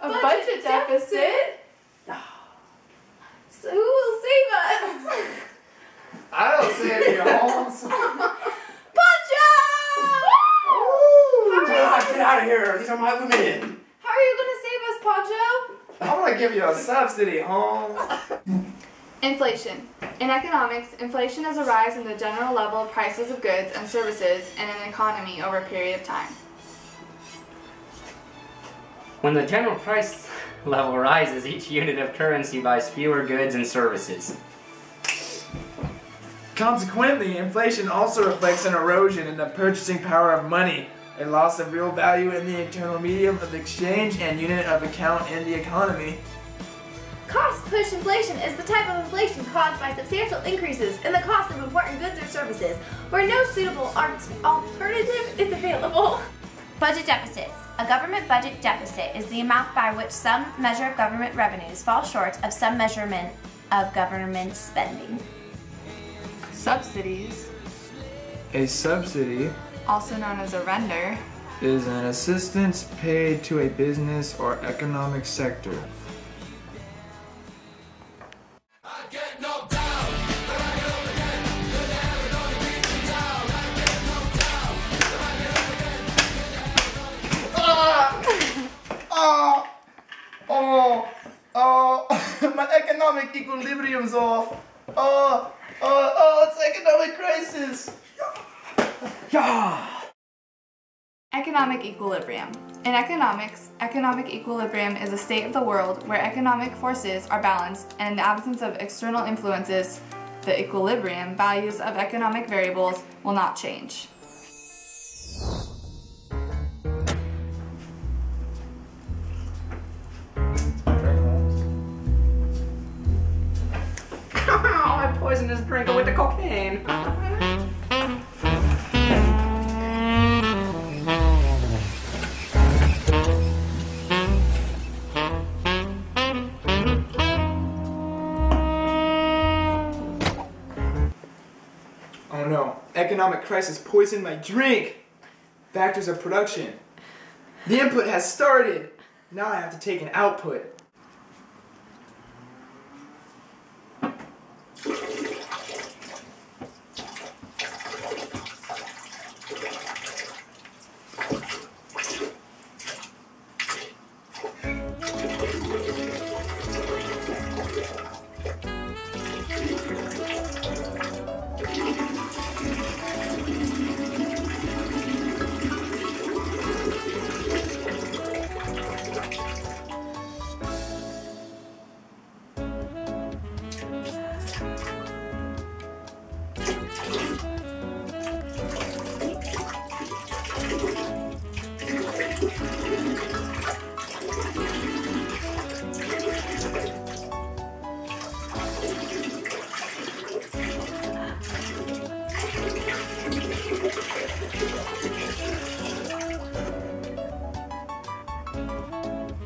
A budget deficit? So who will save us? I'll save you, Holmes. Poncho! Get out of here. These are my women. How are you going to save us, Poncho? I'm going to give you a subsidy, Holmes. Inflation. In economics, inflation is a rise in the general level of prices of goods and services in an economy over a period of time. When the general price level rises, each unit of currency buys fewer goods and services. Consequently, inflation also reflects an erosion in the purchasing power of money, a loss of real value in the internal medium of exchange and unit of account in the economy. Cost-push inflation is the type of inflation caused by substantial increases in the cost of important goods or services where no suitable alternative is available. Budget deficits. A government budget deficit is the amount by which some measure of government revenues falls short of some measurement of government spending. Subsidies, A subsidy also known as a render, is an assistance paid to a business or economic sector. My economic equilibrium's off. It's economic crisis. Economic equilibrium. In economics, economic equilibrium is a state of the world where economic forces are balanced, and in the absence of external influences, the equilibrium values of economic variables will not change. I poisoned his drink with the cocaine. Oh no, economic crisis poisoned my drink! Factors of production. The input has started. Now I have to take an output.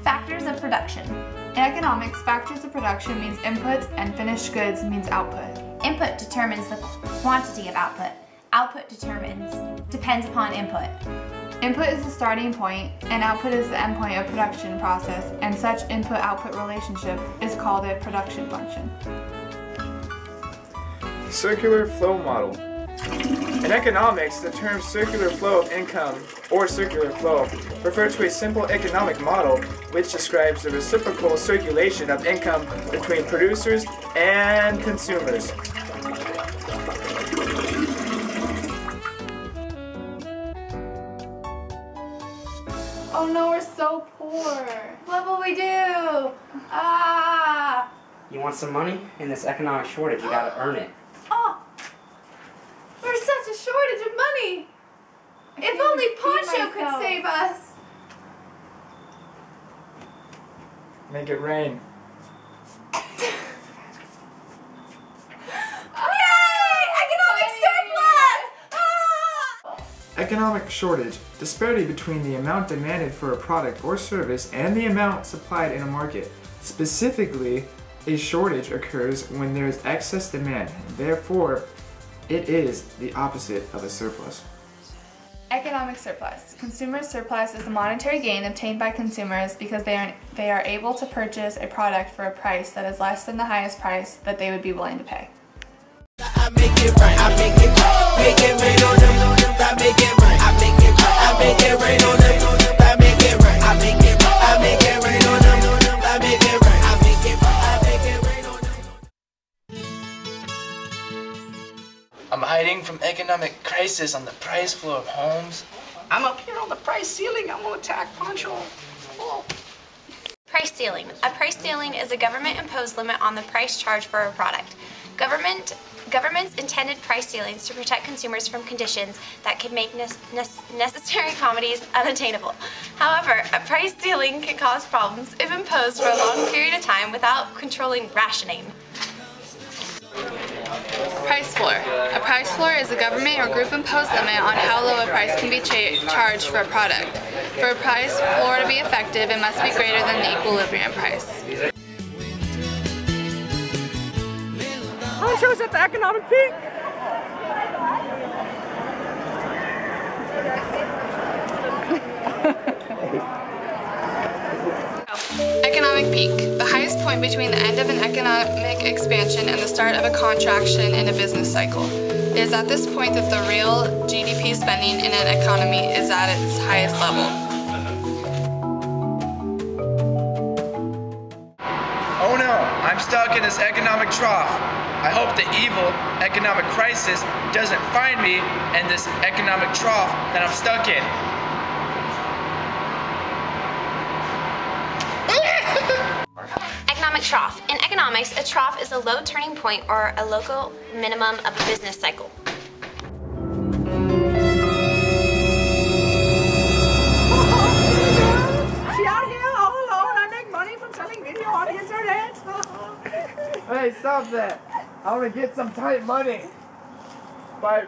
Factors of production. In economics, factors of production means inputs and finished goods means output. Input determines the quantity of output. Output depends upon input. Input is the starting point, and output is the endpoint of production process, and such input-output relationship is called a production function. Circular flow model. In economics, the term circular flow of income, or circular flow, refer to a simple economic model which describes the reciprocal circulation of income between producers and consumers. Oh no, we're so poor. What will we do? Ah! You want some money? In this economic shortage, you gotta earn it. Oh! There's such a shortage of money! If only Poncho could save us! Make it rain. Economic shortage, disparity between the amount demanded for a product or service and the amount supplied in a market. Specifically, a shortage occurs when there is excess demand. Therefore, it is the opposite of a surplus. Economic surplus. Consumer surplus is the monetary gain obtained by consumers because they are able to purchase a product for a price that is less than the highest price that they would be willing to pay. I make it right, I make it right, make it rain on them, I make it right, I make it right, I make it rain on them, I make it right, I make it right, I make it rain on them, I make it right, I make it right, I make it rain on them. I'm hiding from economic crisis on the price floor of homes. I'm up here on the price ceiling. I'm gonna attack Poncho. Oh. Price ceiling. A price ceiling is a government-imposed limit on the price charged for a product. Governments intended price ceilings to protect consumers from conditions that could make necessary commodities unattainable. However, a price ceiling can cause problems if imposed for a long period of time without controlling rationing. Price floor. A price floor is a government or group imposed limit on how low a price can be charged for a product. For a price floor to be effective, it must be greater than the equilibrium price. Poncho's at the economic peak. Economic peak. The highest point between the end of an economic expansion and the start of a contraction in a business cycle. It is at this point that the real GDP spending in an economy is at its highest level. Oh no, I'm stuck in this economic trough. I hope the evil economic crisis doesn't find me in this economic trough that I'm stuck in. Economic trough. In economics, a trough is a low turning point or a local minimum of a business cycle. She out here all alone. I make money from selling video on the internet. Hey, stop that. I want to get some tight money by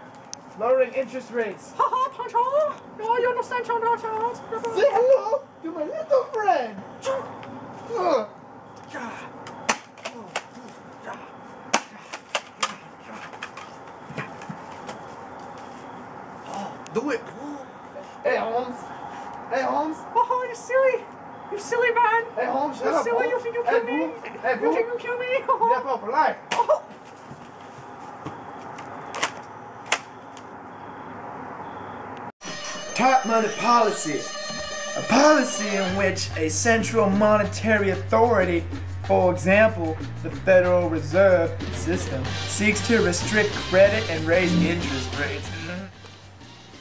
lowering interest rates. Haha, Poncho. Oh, you understand, child. Say hello to my little friend. Do it. Hey, Holmes. Hey, Holmes. Oh, you're silly. You silly man. Hey, Holmes, shut You're up. silly. Holmes. You think you Hey, kill me? Boo. Hey, You Boo. think you kill me? Therefore for life. Oh. Tight money policy. A policy in which a central monetary authority, for example, the Federal Reserve System, seeks to restrict credit and raise interest rates.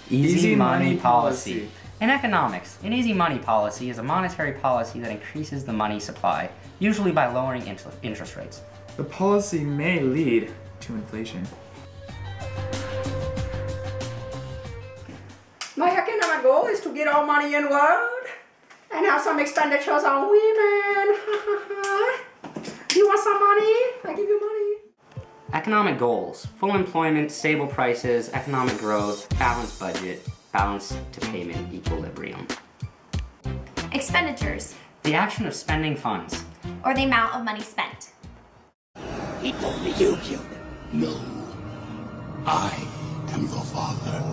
Easy money policy. In economics, an easy money policy is a monetary policy that increases the money supply, usually by lowering interest rates. The policy may lead to inflation. My economic goal is to get all money in the world and have some expenditures on women. You want some money? I give you money. Economic goals: full employment, stable prices, economic growth, balanced budget, balance to payment equilibrium. Expenditures, The action of spending funds. or the amount of money spent. It's only you, human. No. I am your father.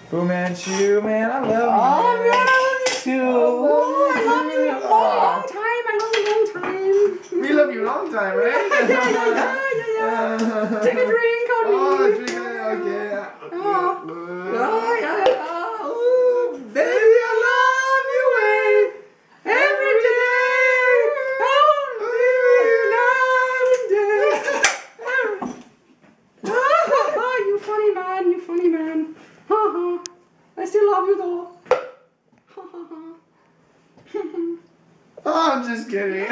Fu Manchu, man, I love you. Oh, man, I love you too. Oh, I love you a long time. I love you a long time. We love you a long time, right? yeah. Take a drink on me. Oh, drink, okay. Oh, yeah. Oh, baby, I love you, every day. Oh, night and day. Oh, you funny man, you funny man. I still love you though. Oh, I'm just kidding.